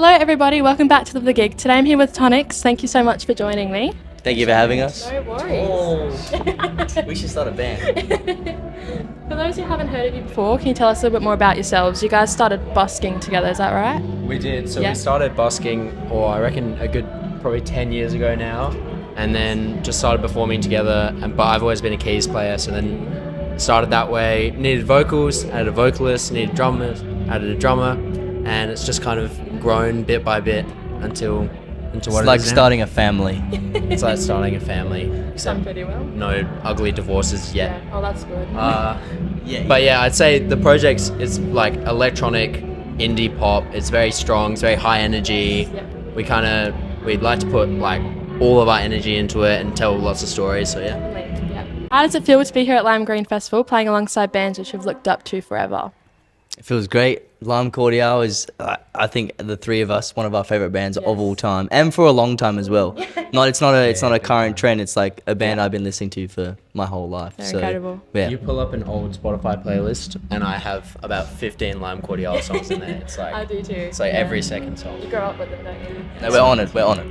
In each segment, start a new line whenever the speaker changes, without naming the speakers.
Hello everybody, welcome back to The Gig. Today I'm here with TONIX. Thank you so much for joining me.
Thank you for having us.
No worries.
We should start a band.
For those who haven't heard of you before, can you tell us a little bit more about yourselves? You guys started busking together, is that right?
We did. So
Yeah.
we started busking, or I reckon a good probably 10 years ago now, and then just started performing together. But I've always been a keys player, so then started that way. Needed vocals, added a vocalist, needed drummers, added a drummer, and it's just kind of grown bit by bit into what
It's
it
like
is now.
starting a family.
It's like starting a family.
Done
Except
pretty well.
no ugly divorces yet.
Yeah. Oh, that's good.
Yeah.
But yeah, I'd say the project is like electronic indie pop. It's very strong. It's very high energy.
Yep.
We'd like to put like all of our energy into it and tell lots of stories. So yeah.
Yeah. How does it feel to be here at Lime Green Festival playing alongside bands which you've looked up to forever?
It feels great. Lime Cordial is, I think, the three of us, one of our favorite bands of all time, and for a long time as well. It's not a current trend. It's like a band I've been listening to for my whole life.
They're
so
incredible.
yeah,
You pull up an old Spotify playlist, and I have about 15 Lime Cordial songs in there. It's like
I do too.
It's like every second song.
You grow up with them, don't you?
no, we're honoured. We're honoured.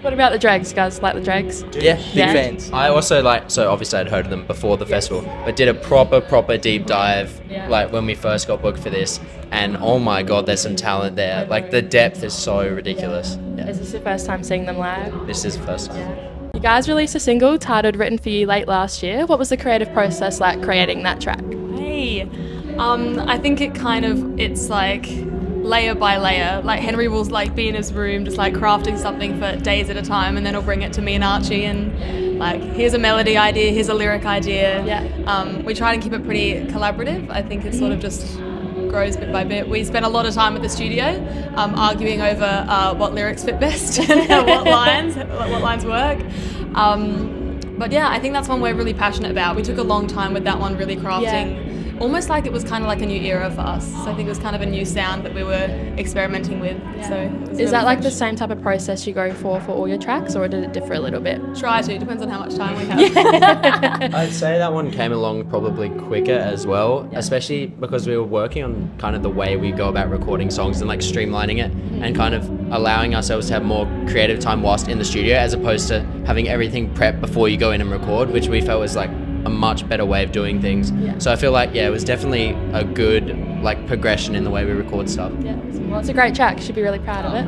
What about the Dregs? You guys like the Dregs?
Yeah, big
Yeah.
fans.
I also so obviously I'd heard of them before the festival, but did a proper deep dive
Yeah.
like when we first got booked for this, and oh my god, there's some talent there. Like the depth is so ridiculous. Yeah.
Is this your first time seeing them live?
This is the first time.
You guys released a single titled Written For You late last year. What was the creative process like creating that track?
Hey, I think it's like layer by layer. Like Henry will like be in his room just like crafting something for days at a time, and then he'll bring it to me and Archie, and like here's a melody idea, here's a lyric idea.
Yeah.
We try to keep it pretty collaborative. I think it sort of just grows bit by bit. We spend a lot of time at the studio arguing over what lyrics fit best and what lines work. But yeah, I think that's one we're really passionate about. We took a long time with that one, really crafting. Almost like it was kind of like a new era for us. So I think it was kind of a new sound that we were experimenting with.
Yeah.
So it was
Is
really
that like the
fresh.
same type of process you go for all your tracks, or did it differ a little bit?
Try to, depends on how much time we have.
I'd say that one came along probably quicker as well, especially because we were working on kind of the way we go about recording songs and like streamlining it and kind of allowing ourselves to have more creative time whilst in the studio, as opposed to having everything prepped before you go in and record, which we felt was like a much better way of doing things.
Yeah.
So I feel like it was definitely a good like progression in the way we record stuff.
Yeah. Well, it's a great track. You should be really proud of it.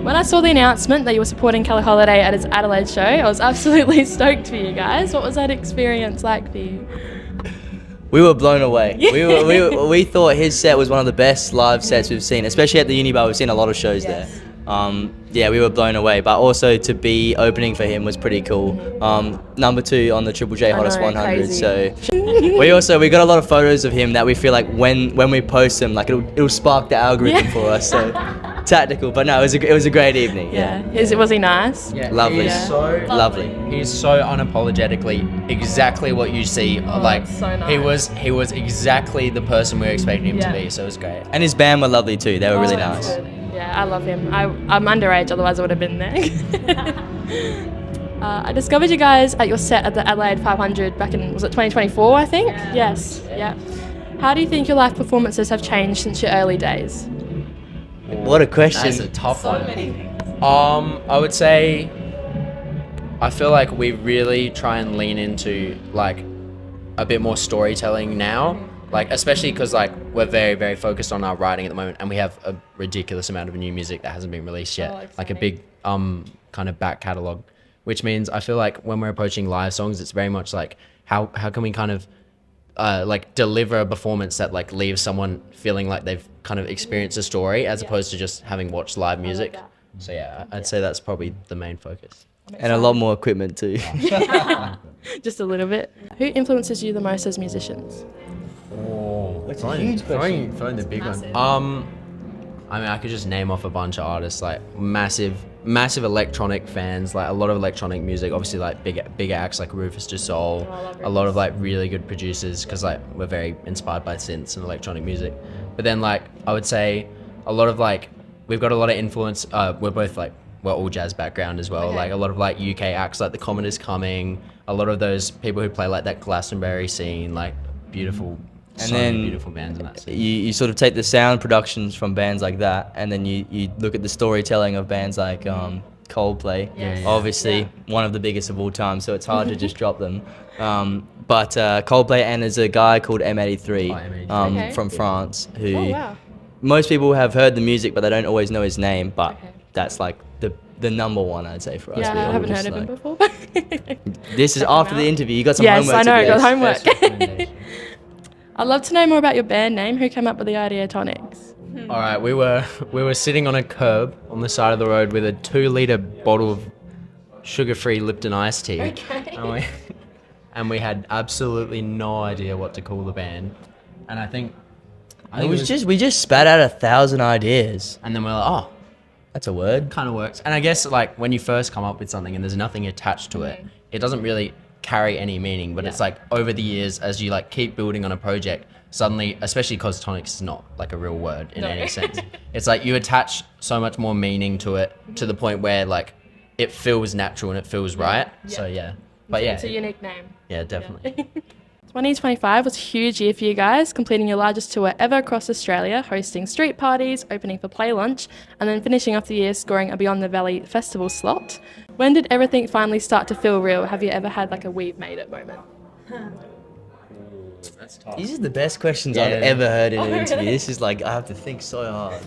When I saw the announcement that you were supporting Kelly Holiday at his Adelaide show, I was absolutely stoked for you guys. What was that experience like for you?
We were blown away. We thought his set was one of the best live sets we've seen, especially at the Uni Bar. We've seen a lot of shows there. Yeah, we were blown away, but also to be opening for him was pretty cool. Number 2 on the Triple J Hottest 100.
crazy.
So we got a lot of photos of him that we feel like when we post them, like it'll spark the algorithm for us. So tactical, but no, it was a great evening. Yeah.
Was he nice?
Yeah,
Lovely.
He's so
Lovely.
He's so unapologetically exactly what you see. Like
that's so nice.
he was exactly the person we were expecting him
Yeah.
to be. So it was great.
And his band were lovely too. They were really
That's
nice.
good. Yeah, I love him. I'm underage, otherwise I would have been there. I discovered you guys at your set at the Adelaide 500 back in, was it 2024, I think?
Yeah.
Yes, yeah. How do you think your live performances have changed since your early days?
What a question.
That's a tough
So
one.
many things.
I would say I feel like we really try and lean into like a bit more storytelling now. Like especially because like we're very focused on our writing at the moment, and we have a ridiculous amount of new music that hasn't been released yet, like a big kind of back catalog, which means I feel like when we're approaching live songs, it's very much like how can we kind of like deliver a performance that like leaves someone feeling like they've kind of experienced a story, as opposed to just having watched live music.
that.
So yeah, I'd say that's probably the main focus.
And a lot more equipment too.
Just a little bit. Who influences you the most as musicians?
Oh,
That's a huge question.
throwing the big
Massive.
one. I mean, I could just name off a bunch of artists, like massive electronic fans, like a lot of electronic music. Obviously, like big acts like Rufus Du Sol. A lot of like really good producers, because like we're very inspired by synths and electronic music. But then like I would say a lot of like we've got a lot of influence. We're all jazz background as well.
Okay.
Like a lot of like UK acts like The Comet Is Coming. A lot of those people who play like that Glastonbury scene, like beautiful
And
so many
then
beautiful bands in that scene.
you sort of take the sound productions from bands like that, and then you look at the storytelling of bands like Coldplay.
Yes.
Yeah.
Obviously, one of the biggest of all time, so it's hard to just drop them. But Coldplay, and there's a guy called M83,
M83.
Okay.
from France, who
Oh wow.
most people have heard the music, but they don't always know his name. But
Okay.
that's like the number one, I'd say, for us.
Yeah,
We
I
all
haven't
just
heard of him
like-
before.
This is
Check him
after the
out.
interview. You got some
Yes,
homework
I know.
to do.
Got homework.
First recommendation.
I'd love to know more about your band name. Who came up with the idea, TONIX?
All right, we were sitting on a curb on the side of the road with a 2-liter bottle of sugar-free Lipton iced tea.
Okay.
And we had absolutely no idea what to call the band. And I think
It was just we just spat out 1,000 ideas.
and then we're like, oh,
That's a word.
kind of works. And I guess like when you first come up with something and there's nothing attached to it, it doesn't really carry any meaning. But it's like over the years, as you like keep building on a project, suddenly, especially because TONIX is not like a real word in
No.
any sense, it's like you attach so much more meaning to it to the point where like it feels natural and it feels right. So yeah, but yeah,
It's a unique name.
yeah, definitely.
2025 was a huge year for you guys, completing your largest tour ever across Australia, hosting street parties, opening for Play Lunch, and then finishing off the year scoring a Beyond the Valley festival slot. When did everything finally start to feel real? Have you ever had like a we've made it moment?
That's tough.
These are the best questions
Yeah.
I've ever heard in
Oh,
an interview.
really?
This is like I have to think so hard.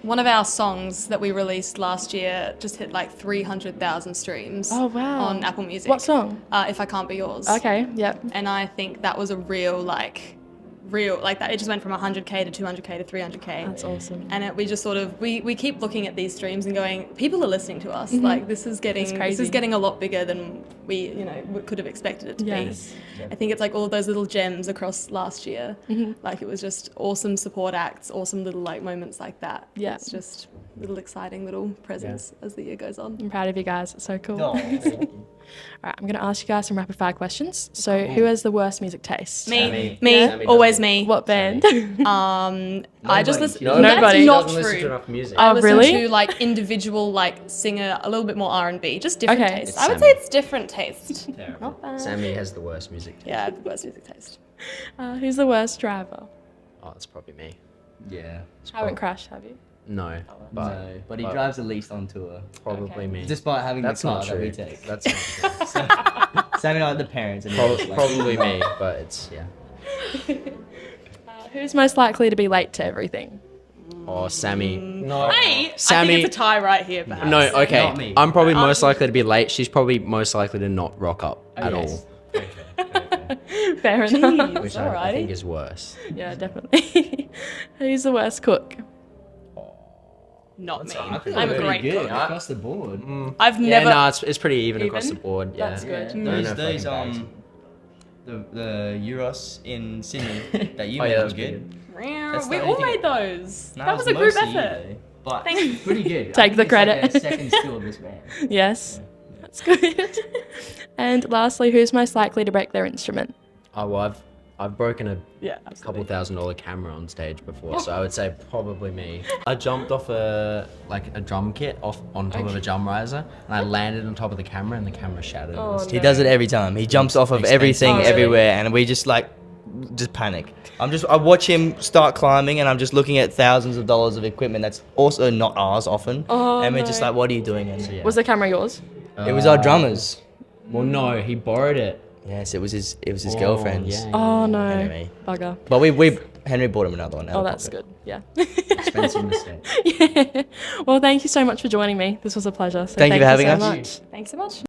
One of our songs that we released last year just hit like 300,000 streams.
Oh, wow.
On Apple Music.
What song?
If I Can't Be Yours.
Okay, yep.
And I think that was a real like that. It just went from 100K to 200K to 300K.
That's awesome.
And we just sort of we keep looking at these streams and going, people are listening to us. Like this is
crazy.
getting a lot bigger than we could have expected it to
Yes.
be. I think it's like all those little gems across last year. Like it was just awesome support acts, awesome little like moments like that.
Yeah.
It's just little exciting little presents as the year goes on.
I'm proud of you guys. It's so cool.
Oh,
All right, I'm going to ask you guys some rapid fire questions. So, who has the worst music taste?
Me,
Sammy
always
does
me.
What band?
I just listen.
Nobody.
That's not
Doesn't listen to
true.
enough music.
Oh,
I listen
really?
to like individual like singer, a little bit more R&B, just different
Okay.
tastes.
It's
I would
Sammy.
say it's different taste. Not bad.
Sammy has the worst music.
Yeah, I have the worst music taste.
Who's the worst driver?
Oh, it's probably me.
yeah.
Haven't crashed, have you?
No, but
No, but he
but-
drives the least on tour,
probably
Okay.
me.
despite having
That's
the car
not
that we
true.
take.
That's not true.
Sam and I are the parents, and we're just like-
Probably me, but it's yeah.
Who's most likely to be late to everything?
Or Sammy. No.
Hey, I
Sammy.
think it's a tie right here, perhaps.
No, okay.
Not me.
I'm probably most likely to be late. She's probably most likely to not rock up at
Yes.
all,
Fair enough.
which
Jeez,
I think
alrighty.
is worse.
Yeah, definitely. Who's the worst cook?
Not me.
I think
I'm
we're
a
pretty
great
good
cook.
across the board.
I've
Yeah,
never.
no, it's pretty even across the
Even?
board. Yeah.
That's good.
No,
Those,
no
those
fucking bags.
the Euros in Sydney that you
Oh,
made
yeah, that
was
was pretty
good.
We
the
all
only
made
thing-
those.
No,
That
it
was a group
mostly you,
effort.
though. But
Thanks.
pretty good.
Take the
I think it's like
credit.
a second skill of this man.
Yes. That's good. And lastly, who's most likely to break their instrument?
Oh well, I've broken a
Yeah,
couple $1,000 camera on stage before, so I would say probably me. I jumped off a drum kit on top of a jump riser, and I landed on top of the camera, and the camera shattered.
Oh,
He does it every time. He jumps off of
Expensive.
everything
Oh, really?
everywhere, and we just panic. I watch him start climbing, and I'm just looking at thousands of dollars of equipment that's also not ours often,
Oh,
and we're just
no.
like, "What are you doing?" And
Yeah.
Was the camera yours?
it was our drummers.
Well, no, he borrowed it.
Yes, it was his
Oh,
girlfriend's.
yeah.
Oh no.
Anyway.
Bugger.
But Henry bought him another one. out
Oh,
of
that's
pocket.
good. Yeah.
Expensive mistake.
Yeah. Well, thank you so much for joining me. This was a pleasure. So
Thank you for having
so
us.
much.
Thanks so much.